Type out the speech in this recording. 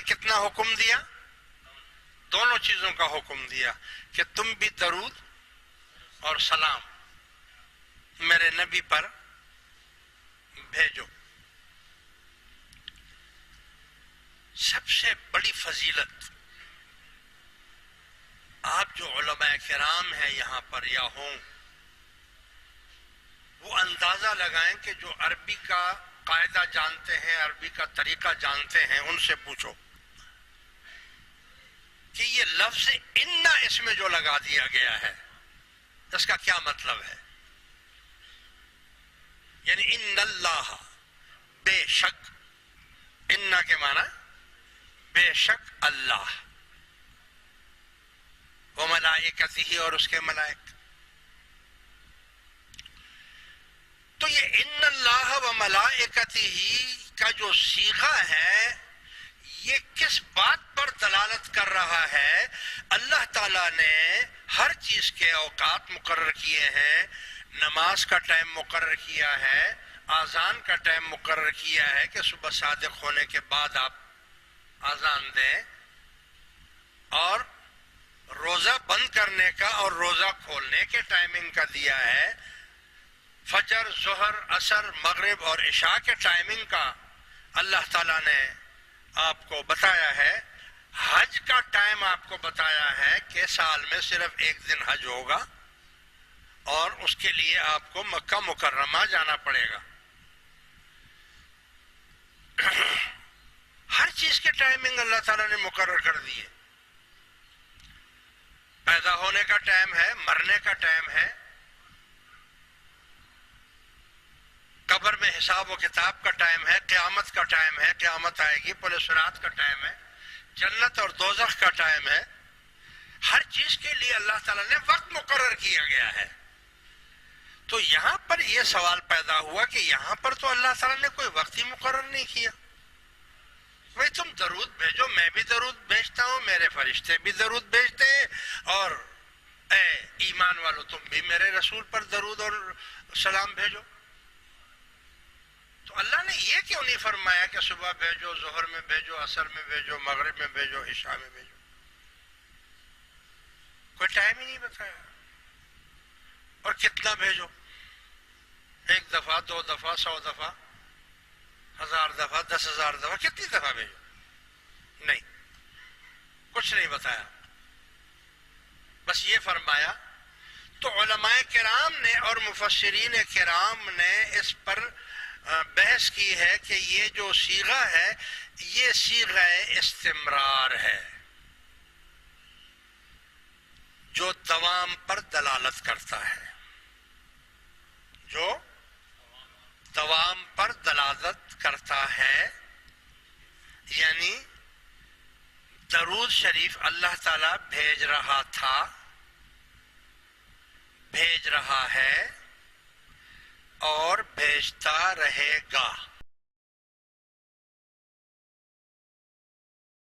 کتنا حکم دیا؟ دونوں چیزوں کا حکم دیا کہ تم بھی درود اور سلام میرے نبی پر بھیجو۔ سب سے بڑی فضیلت، آپ جو علماء کرام ہیں یہاں پر یا ہوں، وہ اندازہ لگائیں کہ جو عربی کا قاعدہ جانتے ہیں، عربی کا طریقہ جانتے ہیں، ان سے پوچھو کہ یہ لفظ ان اس میں جو لگا دیا گیا ہے اس کا کیا مطلب ہے؟ یعنی ان اللہ، بے شک، ان کے معنی بے شک اللہ، و ملائکتہ، اور اس کے ملائک۔ تو یہ ان اللہ و ملائکتہ کا جو صیغہ ہے یہ کس بات پر دلالت کر رہا ہے؟ اللہ تعالیٰ نے ہر چیز کے اوقات مقرر کیے ہیں، نماز کا ٹائم مقرر کیا ہے، اذان کا ٹائم مقرر کیا ہے کہ صبح صادق ہونے کے بعد آپ اذان دیں، اور روزہ بند کرنے کا اور روزہ کھولنے کے ٹائمنگ کا دیا ہے، فجر، ظہر، عصر، مغرب اور عشاء کے ٹائمنگ کا اللہ تعالیٰ نے آپ کو بتایا ہے۔ حج کا ٹائم آپ کو بتایا ہے کہ سال میں صرف ایک دن حج ہوگا اور اس کے لیے آپ کو مکہ مکرمہ جانا پڑے گا۔ ہر چیز کے ٹائمنگ اللہ تعالیٰ نے مقرر کر دیے۔ پیدا ہونے کا ٹائم ہے، مرنے کا ٹائم ہے، قبر میں حساب و کتاب کا ٹائم ہے، قیامت کا ٹائم ہے، قیامت آئے گی، پل صراط کا ٹائم ہے، جنت اور دوزخ کا ٹائم ہے۔ ہر چیز کے لیے اللہ تعالیٰ نے وقت مقرر کیا گیا ہے۔ تو یہاں پر یہ سوال پیدا ہوا کہ یہاں پر تو اللہ تعالیٰ نے کوئی وقت ہی مقرر نہیں کیا۔ بھائی تم درود بھیجو، میں بھی درود بھیجتا ہوں، میرے فرشتے بھی درود بھیجتے ہیں، اور اے ایمان والو تم بھی میرے رسول پر درود اور سلام بھیجو۔ تو اللہ نے یہ کیوں نہیں فرمایا کہ صبح بھیجو، ظہر میں بھیجو، عصر میں بھیجو، مغرب میں بھیجو، عشاء میں بھیجو؟ کوئی ٹائم ہی نہیں بتایا۔ اور کتنا بھیجو؟ 1 دفعہ، 2 دفعہ، 100 دفعہ، 1000 دفعہ، 10,000 دفعہ، کتنی دفعہ بھیجو؟ نہیں، کچھ نہیں بتایا، بس یہ فرمایا۔ تو علماء کرام نے اور مفسرین کرام نے اس پر بحث کی ہے کہ یہ جو صیغہ ہے یہ صیغہ استمرار ہے، جو دوام پر دلالت کرتا ہے، جو دوام پر دلالت کرتا ہے۔ یعنی درود شریف اللہ تعالیٰ بھیج رہا تھا، بھیج رہا ہے اور بھیجتا رہے گا۔